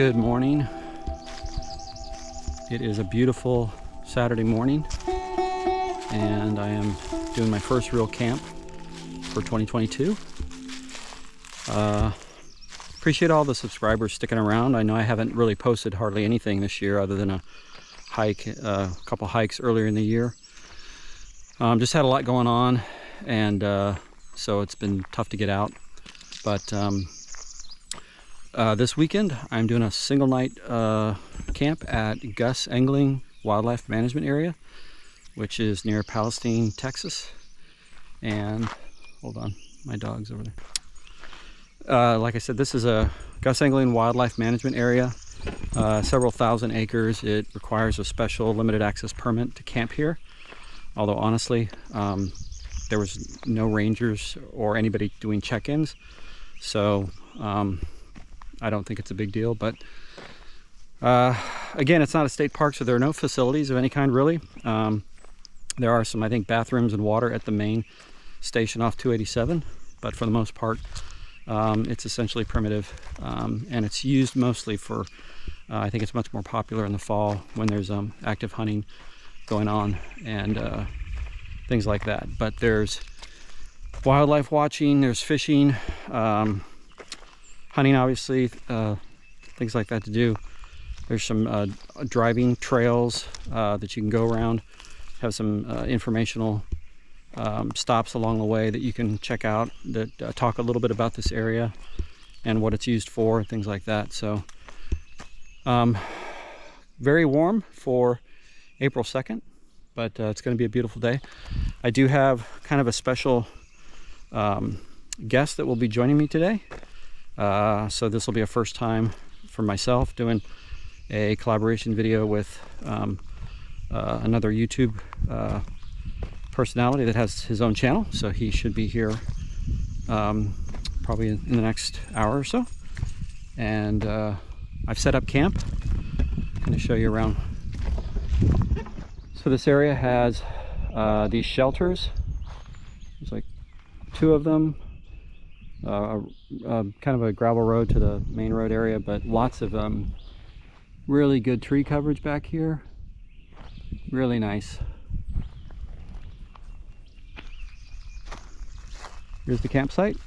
Good morning. It is a beautiful Saturday morning, and I am doing my first real camp for 2022. Appreciate all the subscribers sticking around. I know I haven't really posted hardly anything this year other than a hike, a couple hikes earlier in the year. Just had a lot going on, and so it's been tough to get out. But this weekend I'm doing a single night camp at Engeling Wildlife Management Area, which is near Palestine, Texas. And hold on, my dog's over there. Like I said, this is a Engeling Wildlife Management Area, several thousand acres. It requires a special limited access permit to camp here. Although honestly, there was no rangers or anybody doing check-ins, so I don't think it's a big deal. But again, it's not a state park, so there are no facilities of any kind really. There are some, I think, bathrooms and water at the main station off 287, but for the most part, it's essentially primitive, and it's used mostly for, I think it's much more popular in the fall when there's active hunting going on and things like that. But there's wildlife watching, there's fishing, hunting, obviously, things like that to do. There's some driving trails that you can go around, have some informational stops along the way that you can check out that talk a little bit about this area and what it's used for, things like that. So very warm for April 2nd, but it's going to be a beautiful day. I do have kind of a special guest that will be joining me today. So this will be a first time for myself doing a collaboration video with another YouTube personality that has his own channel. So he should be here probably in the next hour or so. And I've set up camp. I'm going to show you around. So this area has these shelters. There's like 2 of them. Kind of a gravel road to the main road area, but lots of really good tree coverage back here. Really nice. Here's the campsite.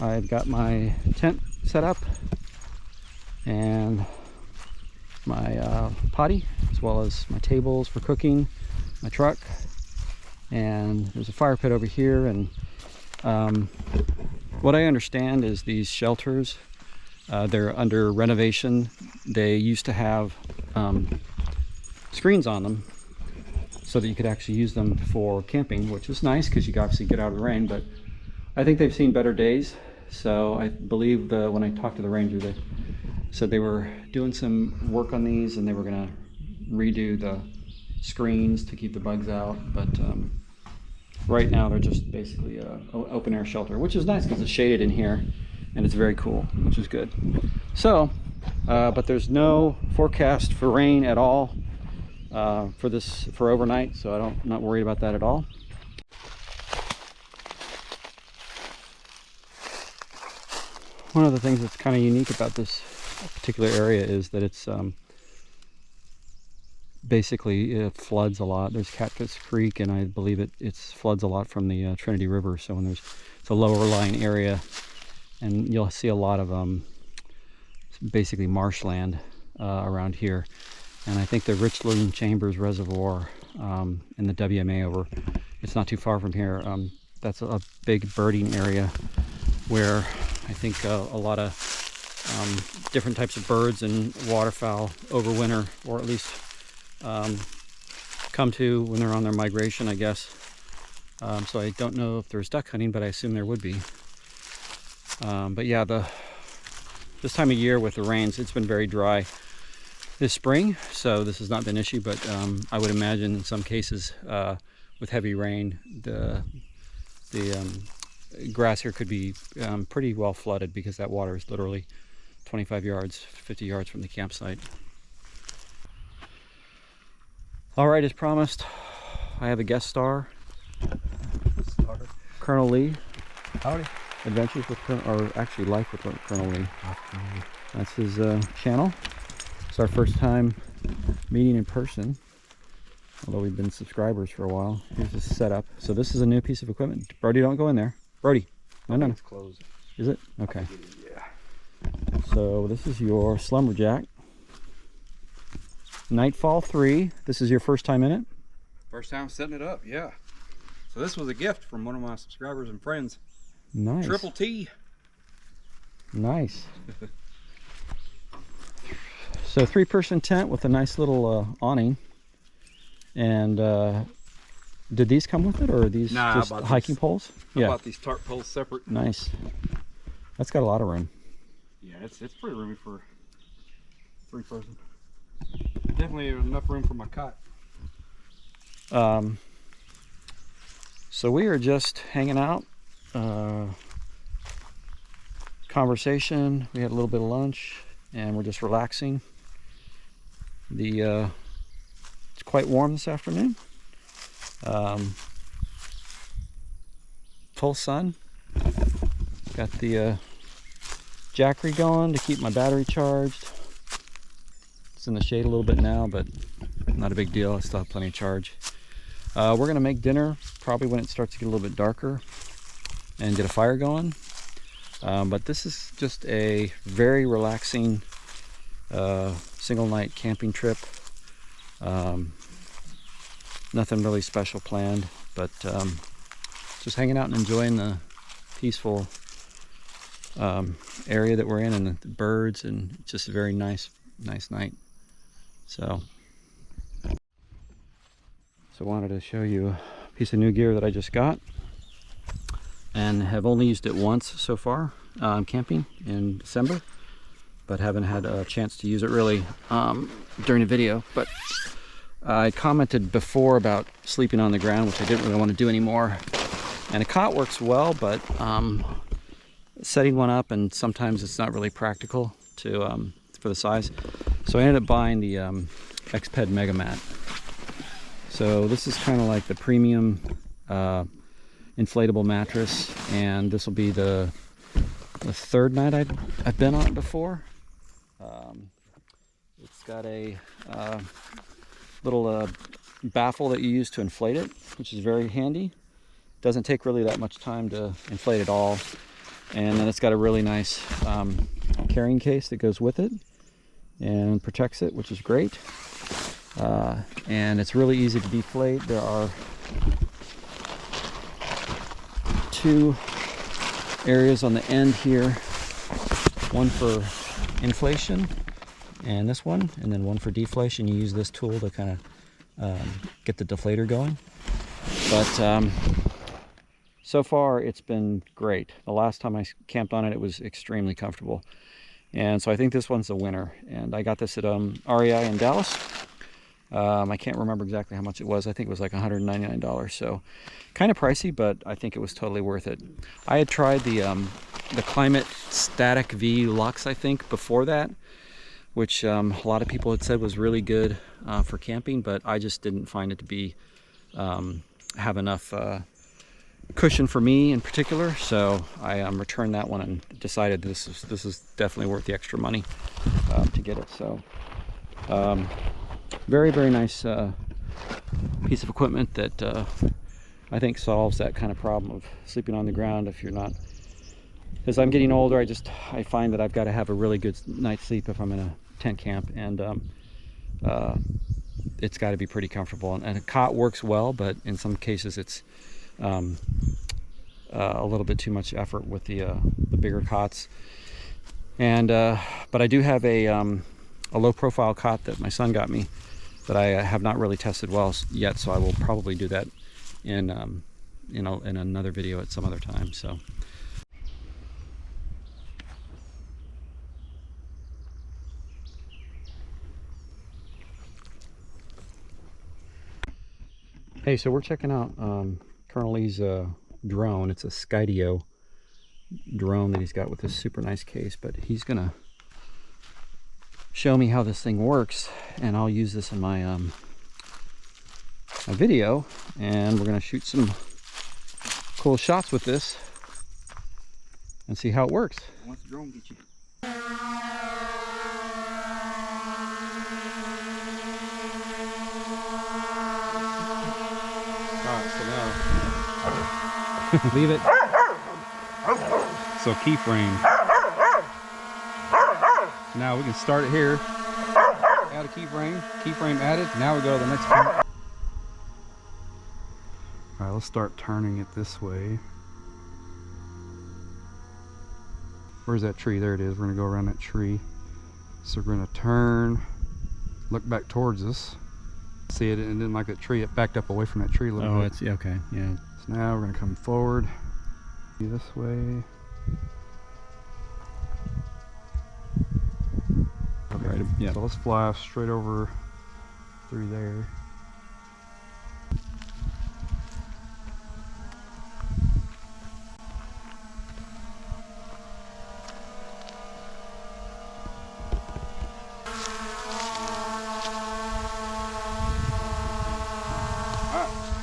I've got my tent set up and my potty, as well as my tables for cooking, my truck, and there's a fire pit over here. And what I understand is these shelters, they're under renovation. They used to have screens on them so that you could actually use them for camping, which is nice because you can obviously get out of the rain, but I think they've seen better days. So I believe when I talked to the ranger, they said they were doing some work on these and they were going to redo the screens to keep the bugs out. But right now they're just basically an open air shelter, which is nice because it's shaded in here and it's very cool, which is good. So, but there's no forecast for rain at all for overnight, so I'm not worried about that at all. One of the things that's kind of unique about this particular area is that it's basically it floods a lot. There's Catfish Creek, and I believe it floods a lot from the Trinity River. So when it's a lower lying area, and you'll see a lot of basically marshland around here. And I think the Richland Chambers Reservoir in the WMA over, it's not too far from here. That's a big birding area where I think a lot of different types of birds and waterfowl overwinter, or at least come to when they're on their migration, I guess. So I don't know if there's duck hunting, but I assume there would be. But yeah, this time of year with the rains, it's been very dry this spring, so this has not been an issue, but I would imagine in some cases with heavy rain, the grass here could be pretty well flooded because that water is literally 25 yards, 50 yards from the campsite. All right, as promised, I have a guest star, Kernel Lee. Howdy. Adventures with Colonel, or actually Life with Kernel Lee. That's his channel. It's our first time meeting in person, although we've been subscribers for a while. Here's his setup. So this is a new piece of equipment. Brody, don't go in there. Brody, no. It's closed. Is it? Okay. Yeah. So this is your Slumberjack. Nightfall 3. This is your first time in it? First time setting it up, yeah. So this was a gift from one of my subscribers and friends. Nice. Triple T. Nice. So 3-person tent with a nice little awning. And did these come with it, or are these just hiking poles? I bought these tarp poles separate. Nice. That's got a lot of room. Yeah, it's pretty roomy for 3-person. Definitely enough room for my cot. So we are just hanging out, conversation. We had a little bit of lunch, and we're just relaxing. It's quite warm this afternoon. Full sun. Got the Jackery going to keep my battery charged. It's in the shade a little bit now, but not a big deal. I still have plenty of charge. We're gonna make dinner probably when it starts to get a little bit darker and get a fire going. But this is just a very relaxing single night camping trip. Nothing really special planned, but just hanging out and enjoying the peaceful area that we're in, and the birds, and just a very nice night. So I wanted to show you a piece of new gear that I just got, and have only used it once so far camping in December, but haven't had a chance to use it really during a video. But I commented before about sleeping on the ground, which I didn't really want to do anymore. And a cot works well, but setting one up, and sometimes it's not really practical to for the size. So I ended up buying the Xped Mega Mat. So this is kind of like the premium inflatable mattress, and this will be the third night I've been on it before. It's got a little baffle that you use to inflate it, which is very handy. Doesn't take really that much time to inflate it all. And then it's got a really nice carrying case that goes with it and protects it, which is great. And it's really easy to deflate. There are 2 areas on the end here, one for inflation and this one, and then one for deflation. You use this tool to kind of get the deflator going. But so far it's been great. The last time I camped on it, it was extremely comfortable, and so I think this one's a winner. And I got this at REI in Dallas. I can't remember exactly how much it was. I think it was like $199, so kind of pricey, but I think it was totally worth it. I had tried the Climate Static V Lux, I think, before that, which a lot of people had said was really good for camping, but I just didn't find it to be have enough cushion for me in particular. So I returned that one and decided this is definitely worth the extra money to get it. So very nice piece of equipment that I think solves that kind of problem of sleeping on the ground if you're not. As I'm getting older, I find that I've got to have a really good night's sleep if I'm in a tent camp, and it's got to be pretty comfortable. And a cot works well, but in some cases it's a little bit too much effort with the bigger cots. And but I do have a low-profile cot that my son got me that I have not really tested well yet, so I will probably do that in another video at some other time. So. Hey, so we're checking out Kernel Lee's drone. It's a Skydio drone that he's got with this super nice case, but he's gonna show me how this thing works, and I'll use this in my my video, and we're gonna shoot some cool shots with this and see how it works. Once the drone gets you. Leave it. So keyframe. Now we can start it here. Add a keyframe added. Now we go to the next one. All right, let's start turning it this way. Where's that tree? There it is. We're gonna go around that tree. So we're gonna turn, look back towards us. See it, and then like that tree, it backed up away from that tree a little bit. Oh, it's okay. Yeah. So now we're gonna come forward this way. Okay, Right, yeah. so let's fly straight over through there.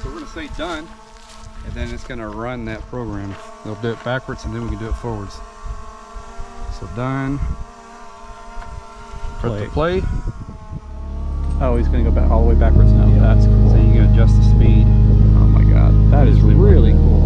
So we're going to say done, and then it's going to run that program. They'll do it backwards, and then we can do it forwards. So done. Press the play. Oh, he's going to go back all the way backwards now. Yeah. That's cool. So you can adjust the speed. Oh my God, that is really cool.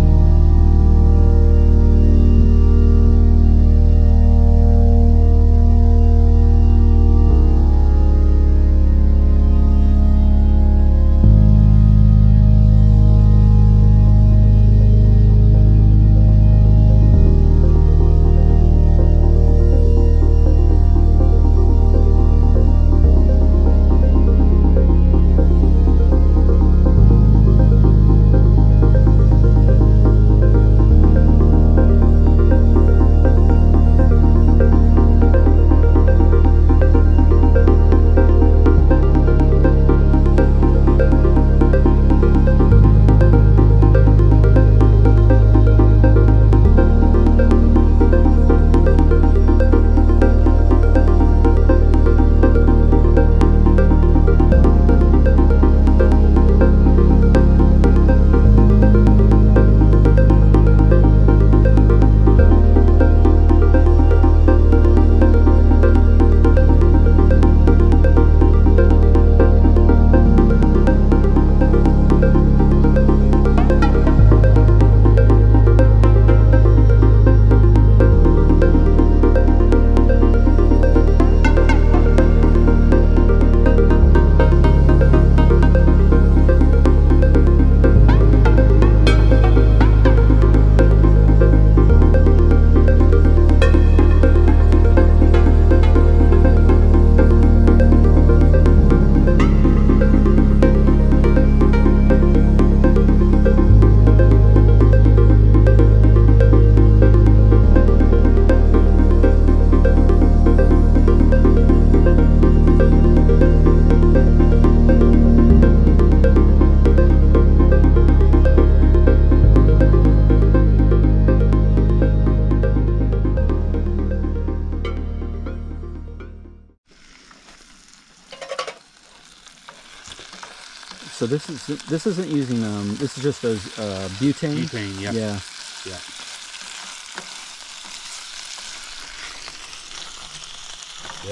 So this isn't using this is just those butane. Butane, yeah. Yeah. Yeah.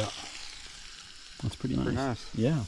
Yeah. That's pretty nice. Pretty nice. Yeah.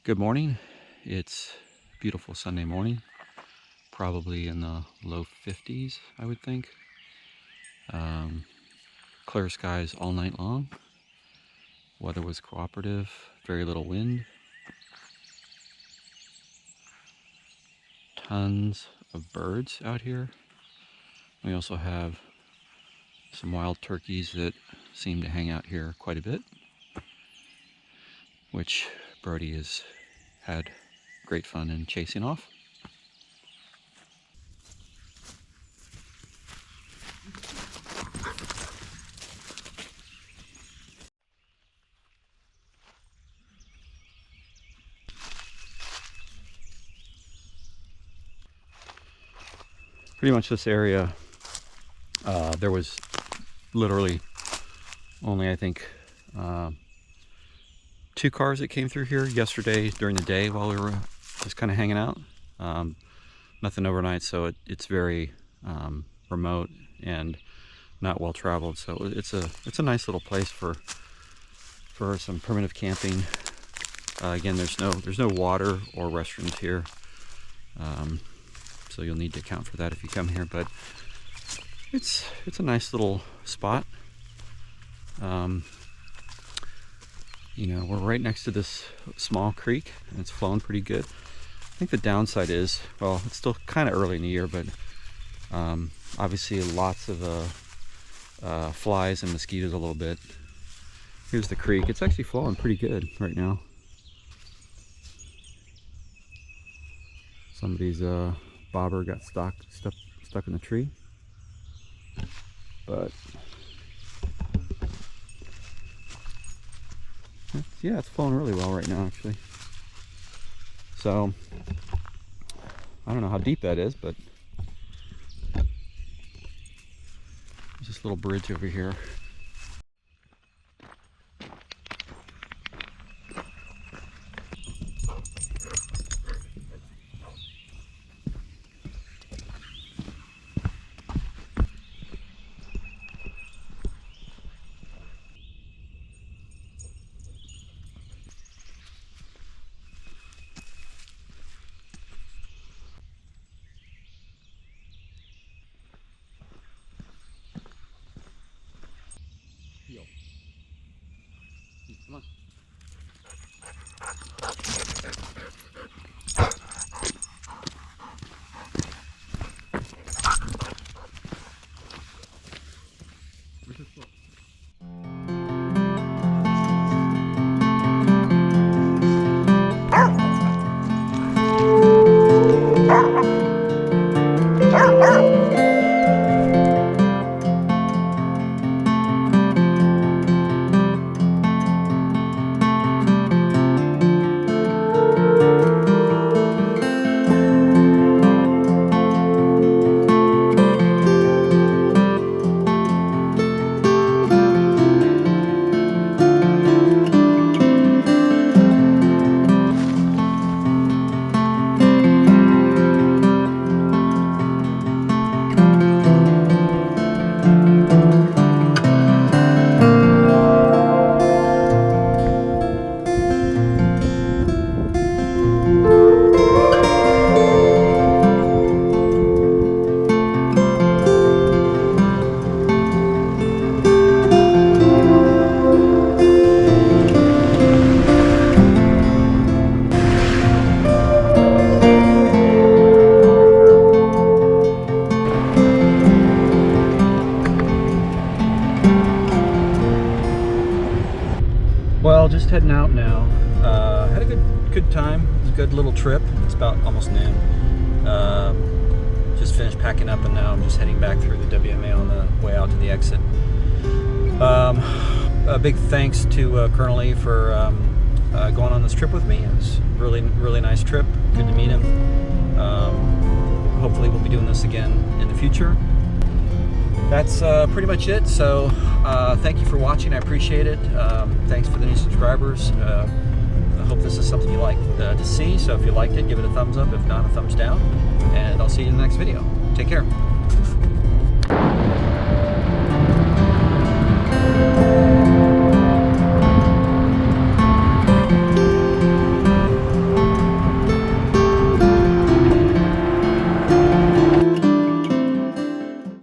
Good morning. It's a beautiful Sunday morning, probably in the low 50s, I would think. Clear skies all night long. Weather was cooperative, very little wind. Tons of birds out here. We also have some wild turkeys that seem to hang out here quite a bit, which Brody has had great fun in chasing off. Pretty much this area, there was literally only, I think, 2 cars that came through here yesterday during the day while we were just kind of hanging out. Nothing overnight, so it's very remote and not well traveled. So it's a nice little place for some primitive camping. Again, there's no water or restrooms here, so you'll need to account for that if you come here. But it's a nice little spot. You know, we're right next to this small creek, and it's flowing pretty good. I think the downside is, well, it's still kind of early in the year, but obviously lots of flies and mosquitoes a little bit. Here's the creek. It's actually flowing pretty good right now. Somebody's bobber got stuck in the tree, but yeah, it's flowing really well right now, actually. So I don't know how deep that is, but there's this little bridge over here. Come on. Well, just heading out now. Had a good time. It was a good little trip. It's about almost noon. Just finished packing up, and now I'm just heading back through the WMA on the way out to the exit. A big thanks to Kernel Lee for going on this trip with me. It was really nice trip. Good to meet him. Hopefully we'll be doing this again in the future. That's pretty much it. So thank you for watching. I appreciate it. Thanks for the new subscribers. I hope this is something you like to see. So if you liked it, give it a thumbs up. If not, a thumbs down. And I'll see you in the next video. Take care.